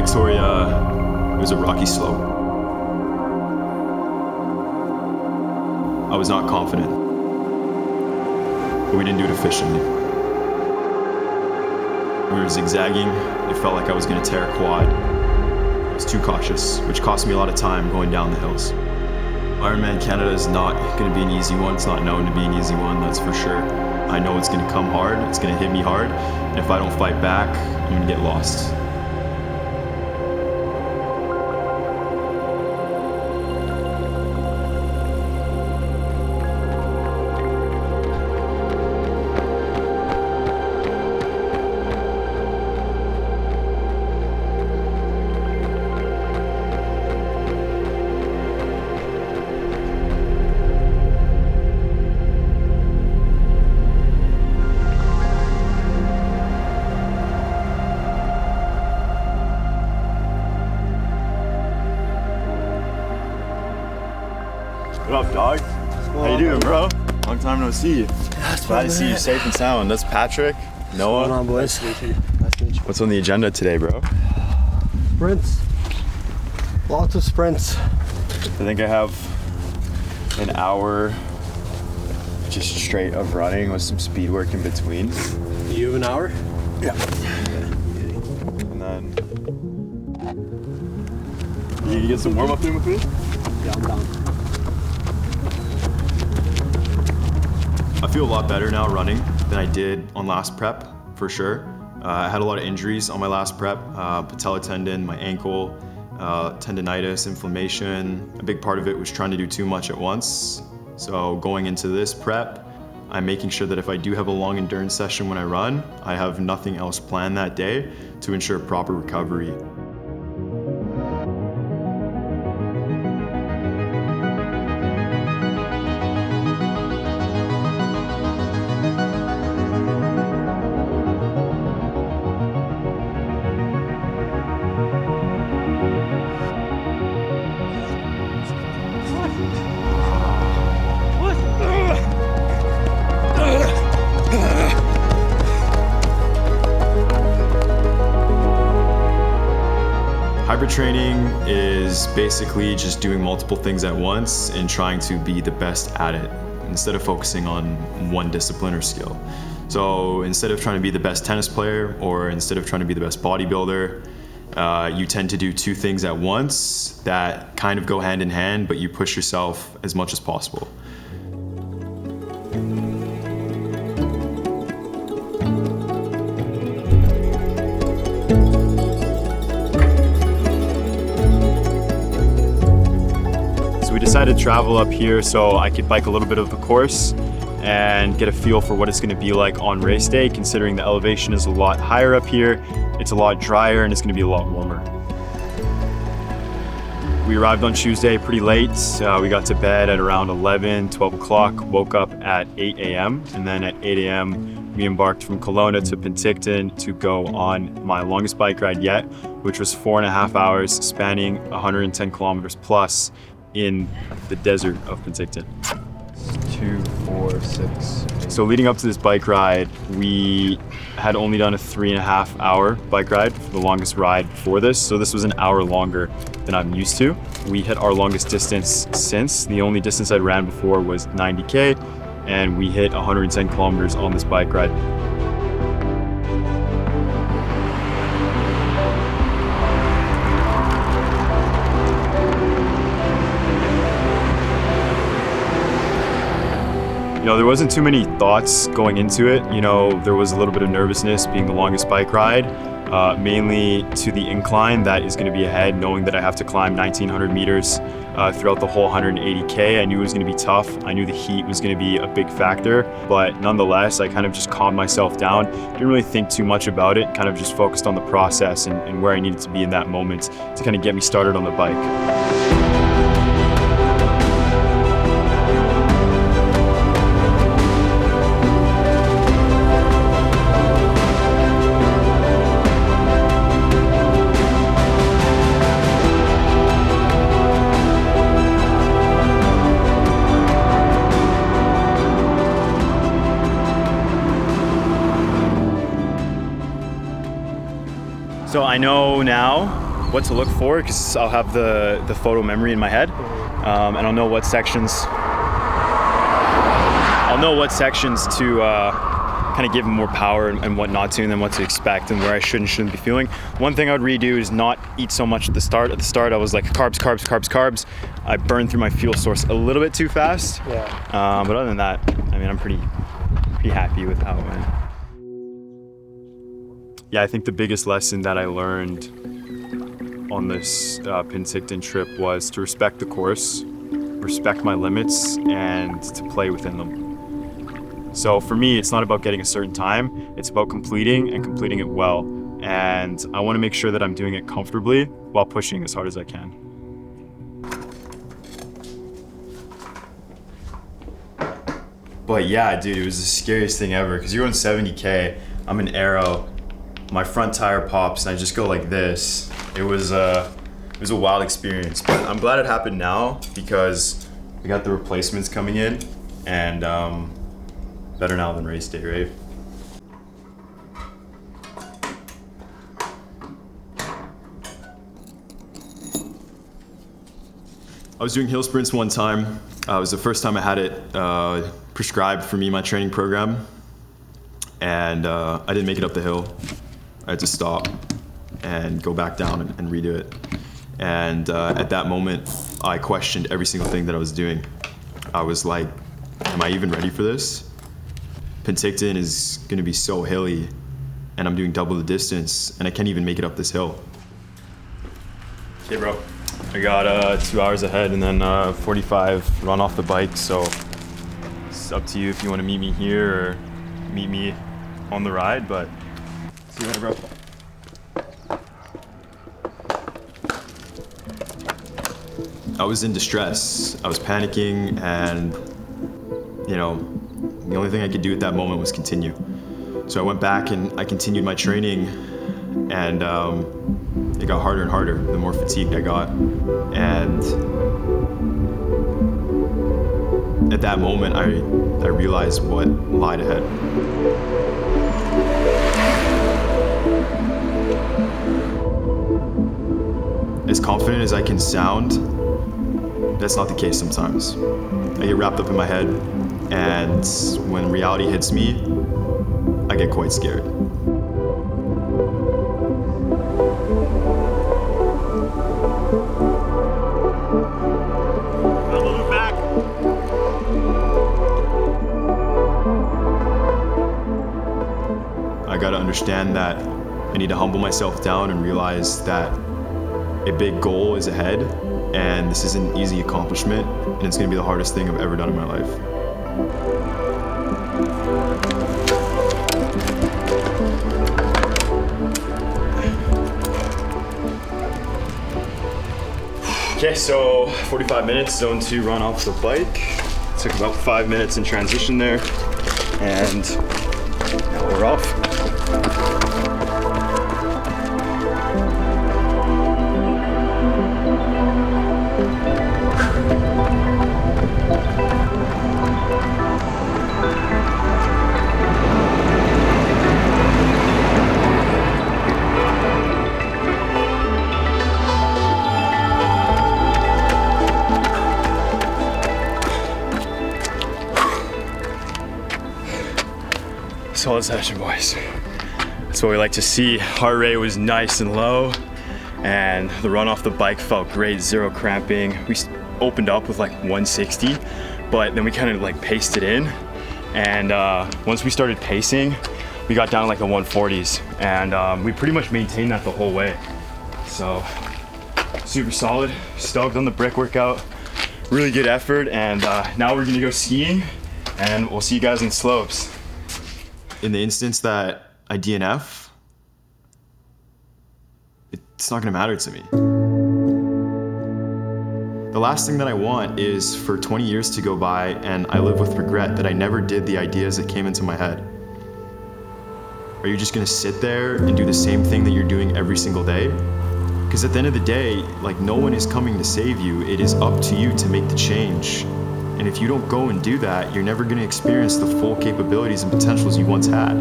Victoria, it was a rocky slope. I was not confident, but we didn't do it efficiently. We were zigzagging. It felt like I was going to tear a quad. I was too cautious, which cost me a lot of time going down the hills. Ironman Canada is not going to be an easy one. It's not known to be an easy one, that's for sure. I know it's going to come hard. It's going to hit me hard. And if I don't fight back, I'm going to get lost. What up, dog? How you doing, bro? Long time no see. Glad to see you safe and sound. That's Patrick, Noah. What's going on, boys? Nice to meet you. Nice to meet you. What's on the agenda today, bro? Sprints. Lots of sprints. I think I have an hour just straight of running with some speed work in between. You have an hour? Yeah. And then you gonna get some warm up in with me? Yeah, I'm down. I feel a lot better now running than I did on last prep, for sure. I had a lot of injuries on my last prep, patella tendon, my ankle, tendonitis, inflammation. A big part of it was trying to do too much at once. So going into this prep, I'm making sure that if I do have a long endurance session when I run, I have nothing else planned that day to ensure proper recovery. Hybrid training is basically just doing multiple things at once and trying to be the best at it instead of focusing on one discipline or skill. So instead of trying to be the best tennis player or instead of trying to be the best bodybuilder, you tend to do two things at once that kind of go hand in hand, but you push yourself as much as possible. So we decided to travel up here so I could bike a little bit of the course and get a feel for what it's going to be like on race day, considering the elevation is a lot higher up here, it's a lot drier, and it's going to be a lot warmer. We arrived on Tuesday pretty late. We got to bed at around 11, 12 o'clock, woke up at 8 a.m. and then at 8 a.m. we embarked from Kelowna to Penticton to go on my longest bike ride yet, which was 4.5 hours spanning 110 kilometers plus in the desert of Penticton. 2, 4, 6. So leading up to this bike ride, we had only done a 3.5 hour bike ride for the longest ride before this. So this was an hour longer than I'm used to. We hit our longest distance since. The only distance I'd ran before was 90K, and we hit 110 kilometers on this bike ride. You know, there wasn't too many thoughts going into it. You know, there was a little bit of nervousness being the longest bike ride, mainly to the incline that is going to be ahead, knowing that I have to climb 1,900 meters throughout the whole 180K. I knew it was going to be tough. I knew the heat was going to be a big factor, but nonetheless, I kind of just calmed myself down. Didn't really think too much about it, kind of just focused on the process and where I needed to be in that moment to kind of get me started on the bike. So I know now what to look for, because I'll have the photo memory in my head, and I'll know what sections to kind of give them more power and what not to, and then what to expect and where I should and shouldn't be feeling. One thing I would redo is not eat so much at the start. At the start, I was like carbs, carbs, carbs, carbs. I burned through my fuel source a little bit too fast. Yeah. But other than that, I mean, I'm pretty happy with how it went. Yeah, I think the biggest lesson that I learned on this Penticton trip was to respect the course, respect my limits, and to play within them. So for me, it's not about getting a certain time, it's about completing it well. And I want to make sure that I'm doing it comfortably while pushing as hard as I can. But yeah, dude, it was the scariest thing ever, because you're going 70K, I'm an aero, my front tire pops, and I just go like this. It was a wild experience, but I'm glad it happened now, because we got the replacements coming in, and better now than race day, right? I was doing hill sprints one time. It was the first time I had it prescribed for me, my training program. And I didn't make it up the hill. I had to stop and go back down and redo it. And at that moment, I questioned every single thing that I was doing. I was like, am I even ready for this? Penticton is gonna be so hilly, and I'm doing double the distance, and I can't even make it up this hill. Okay, bro. I got 2 hours ahead and then 45 run off the bike, so it's up to you if you want to meet me here or meet me on the ride, but see you later, bro. I was in distress. I was panicking, and you know, the only thing I could do at that moment was continue. So I went back and I continued my training, and it got harder and harder the more fatigued I got. And at that moment, I realized what lied ahead. As confident as I can sound, that's not the case sometimes. I get wrapped up in my head, and when reality hits me, I get quite scared. I gotta understand that I need to humble myself down and realize that a big goal is ahead, and this is an easy accomplishment, and it's gonna be the hardest thing I've ever done in my life. Okay, so 45 minutes, zone 2 run off the bike. Took about 5 minutes in transition there, and now we're off. Solid session, boys. That's what we like to see. Heart rate was nice and low, and the run off the bike felt great, zero cramping. We opened up with like 160, but then we kind of like paced it in, and once we started pacing, we got down to like the 140s, and we pretty much maintained that the whole way. So super solid, stoked on the brick workout, really good effort, and now we're gonna go skiing, and we'll see you guys in slopes. In the instance that I DNF, it's not gonna matter to me. The last thing that I want is for 20 years to go by and I live with regret that I never did the ideas that came into my head. Are you just gonna sit there and do the same thing that you're doing every single day? Because at the end of the day, like, no one is coming to save you. It is up to you to make the change. And if you don't go and do that, you're never gonna experience the full capabilities and potentials you once had.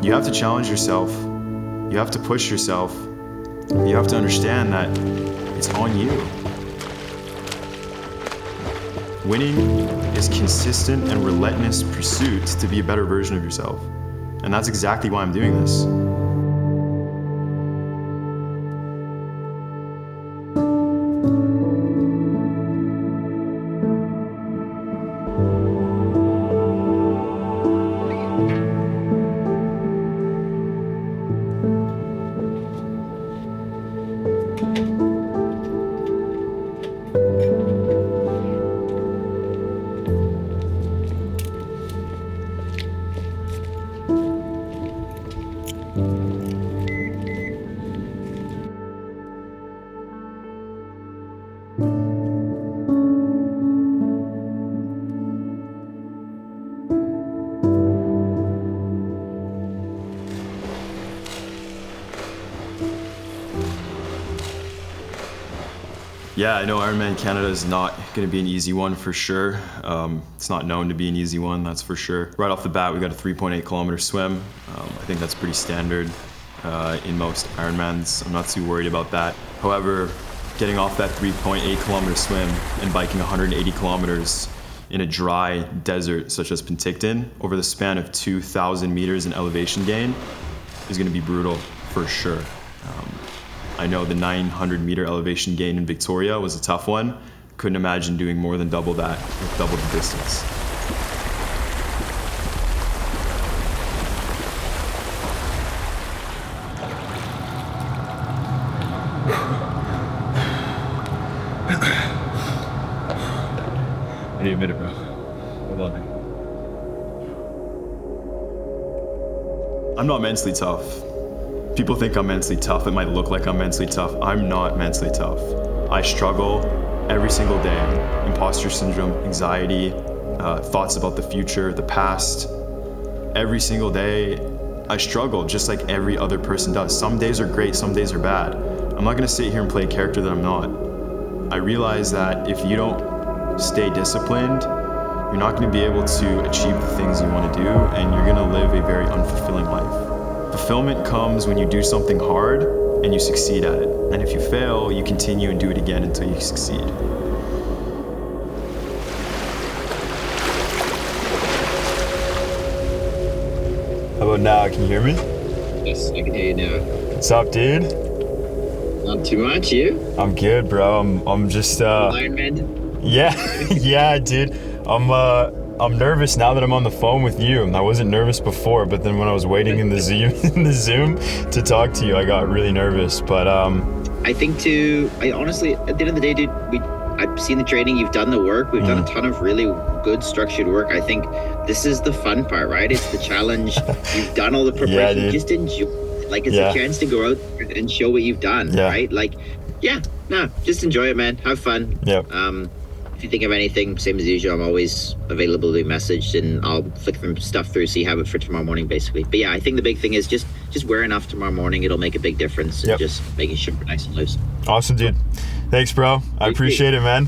You have to challenge yourself. You have to push yourself. You have to understand that it's on you. Winning is consistent and relentless pursuit to be a better version of yourself. And that's exactly why I'm doing this. Yeah, I know Ironman Canada is not going to be an easy one for sure. It's not known to be an easy one, that's for sure. Right off the bat, we got a 3.8 kilometer swim. I think that's pretty standard in most Ironmans. I'm not too worried about that. However, getting off that 3.8 kilometer swim and biking 180 kilometers in a dry desert such as Penticton over the span of 2,000 meters in elevation gain is going to be brutal for sure. I know the 900 meter elevation gain in Victoria was a tough one. Couldn't imagine doing more than double that with double the distance. I need a minute, bro. Hold on. I'm not mentally tough. People think I'm mentally tough. It might look like I'm mentally tough. I'm not mentally tough. I struggle every single day. Imposter syndrome, anxiety, thoughts about the future, the past. Every single day, I struggle just like every other person does. Some days are great, some days are bad. I'm not gonna sit here and play a character that I'm not. I realize that if you don't stay disciplined, you're not gonna be able to achieve the things you wanna do, and you're gonna live a very unfulfilling life. Fulfillment comes when you do something hard and you succeed at it. And if you fail, you continue and do it again until you succeed. How about now? Can you hear me? Yes, I can hear you now. What's up, dude? Not too much, you? I'm good, bro. I'm just Ironman? Yeah, yeah, dude. I'm nervous now that I'm on the phone with you. I wasn't nervous before, but then when I was waiting in the Zoom to talk to you, I got really nervous. But I think I honestly, at the end of the day, dude, I've seen the training, you've done the work, we've done a ton of really good structured work. I think this is the fun part, right? It's the challenge. You've done all the preparation. Yeah, just enjoy. Like, it's a chance to go out and show what you've done, right? Like, just enjoy it, man. Have fun. Yep. If you think of anything, same as usual, I'm always available to be messaged, and I'll flick them stuff through so you have it for tomorrow morning, basically. But yeah, I think the big thing is just wear enough tomorrow morning. It'll make a big difference. Yep. Just making sure we're nice and loose. Awesome, dude. Thanks, bro. I appreciate it, man.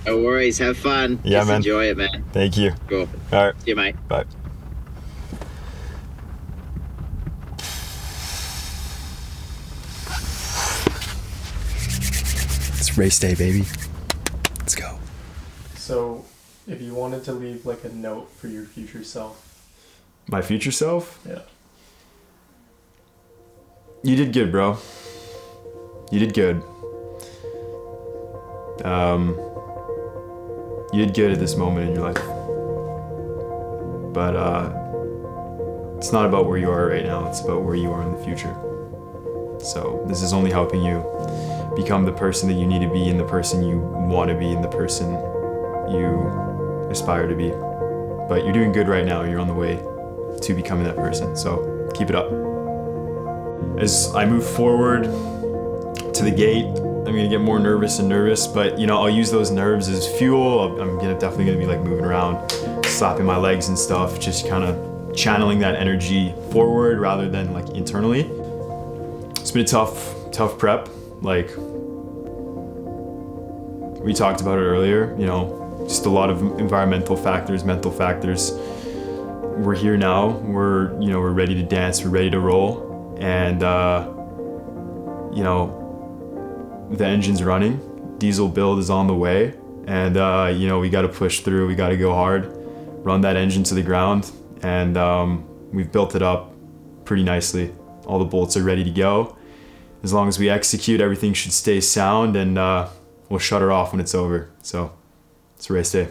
No worries. Have fun. Yeah, just man. Enjoy it, man. Thank you. Cool. All right. See you, mate. Bye. It's race day, baby. Let's go. So, if you wanted to leave like a note for your future self. My future self? Yeah. You did good, bro. You did good. You did good at this moment in your life. But it's not about where you are right now, it's about where you are in the future. So this is only helping you become the person that you need to be, and the person you want to be, and the person you aspire to be. But you're doing good right now. You're on the way to becoming that person. So keep it up. As I move forward to the gate, I'm gonna get more nervous and nervous, but I'll use those nerves as fuel. I'm definitely gonna be like moving around, slapping my legs and stuff, just kind of channeling that energy forward rather than like internally. It's been a tough prep. Like we talked about it earlier, just a lot of environmental factors, mental factors. We're here now. We're ready to dance. We're ready to roll. And the engine's running. Diesel build is on the way, and you know, we got to push through. We got to go hard, run that engine to the ground, and we've built it up pretty nicely. All the bolts are ready to go. As long as we execute, everything should stay sound, and we'll shut her off when it's over. So it's race day.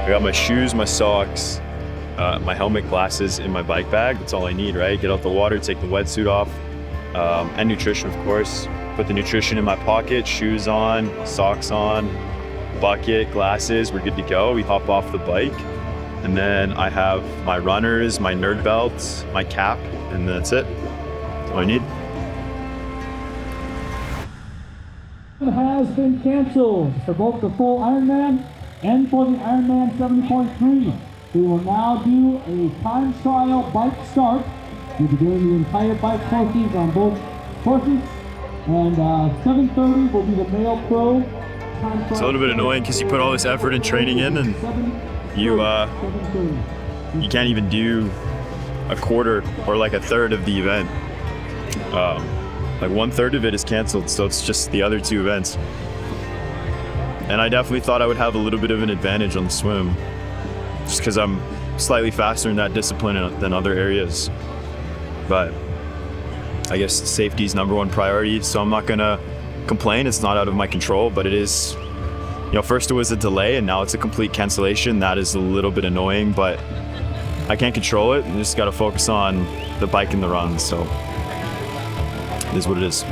I got my shoes, my socks, my helmet, glasses in my bike bag. That's all I need, right? Get out the water, take the wetsuit off, and nutrition, of course. Put the nutrition in my pocket, shoes on, socks on, bucket, glasses, we're good to go. We hop off the bike, and then I have my runners, my nerd belt, my cap, and that's it. That's all I need. Has been canceled for both the full Ironman and for the Ironman 70.3. We will now do a time trial bike start. We'll be doing the entire bike courses on both courses. And 7:30 will be the male pro time trial. It's a little bit annoying because you put all this effort and training in, and you can't even do a quarter or like a third of the event. Like 1/3 of it is canceled, so it's just the other two events. And I definitely thought I would have a little bit of an advantage on the swim, just because I'm slightly faster in that discipline than other areas. But I guess safety is number one priority, so I'm not gonna complain. It's not out of my control, but it is, you know, first it was a delay and now it's a complete cancellation. That is a little bit annoying, but I can't control it. I just gotta focus on the bike and the run, so it is what it is.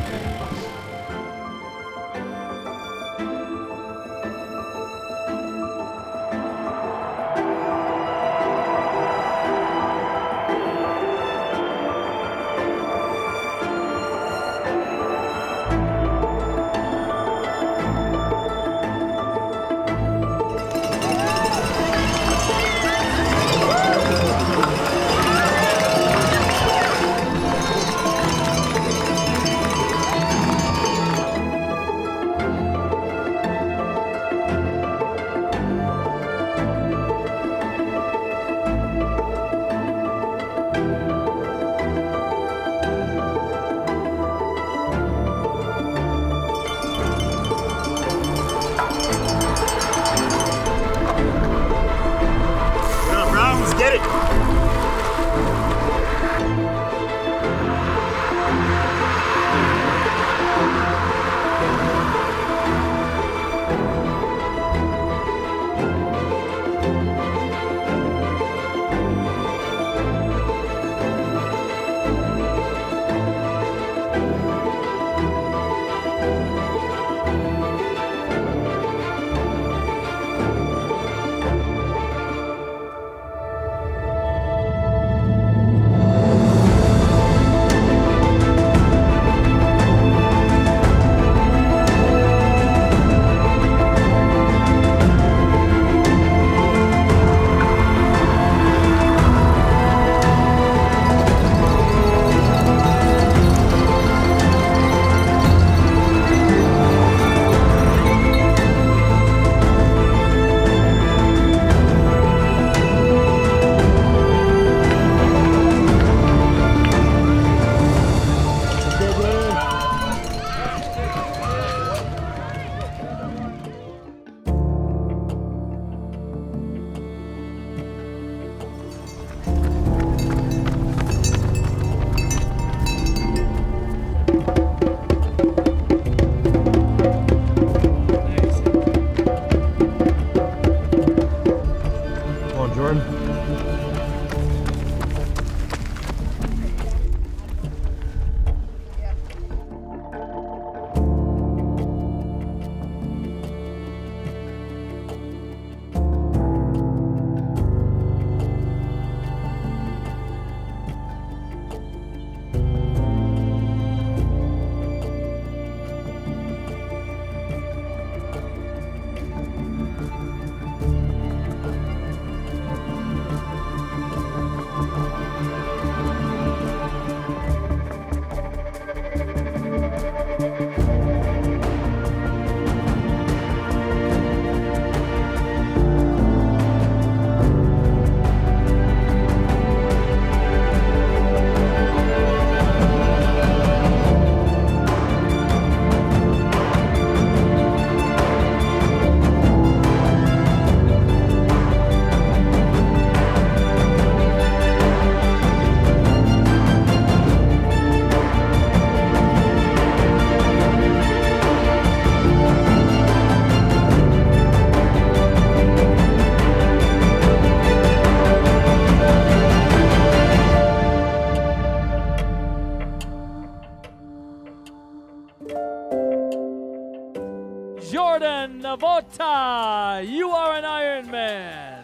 Bravota! You are an Ironman!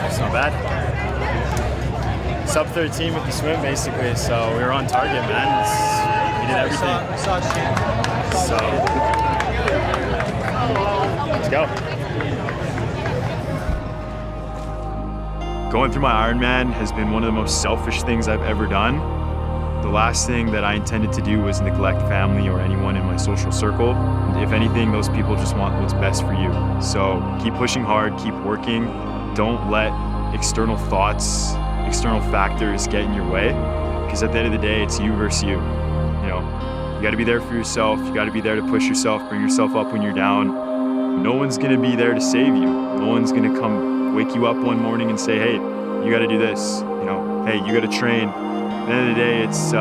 It's not bad. Sub 13 with the swim, basically. So we were on target, man. We did everything. So let's go. Going through my Ironman has been one of the most selfish things I've ever done. The last thing that I intended to do was neglect family or anyone in my social circle. If anything, those people just want what's best for you. So keep pushing hard, keep working. Don't let external thoughts, external factors get in your way. Because at the end of the day, it's you versus you. You know, you gotta be there for yourself. You gotta be there to push yourself, bring yourself up when you're down. No one's gonna be there to save you. No one's gonna come wake you up one morning and say, hey, you gotta do this. You know, hey, you gotta train. At the end of the day, it's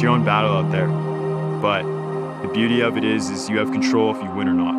your own battle out there. But the beauty of it is you have control if you win or not.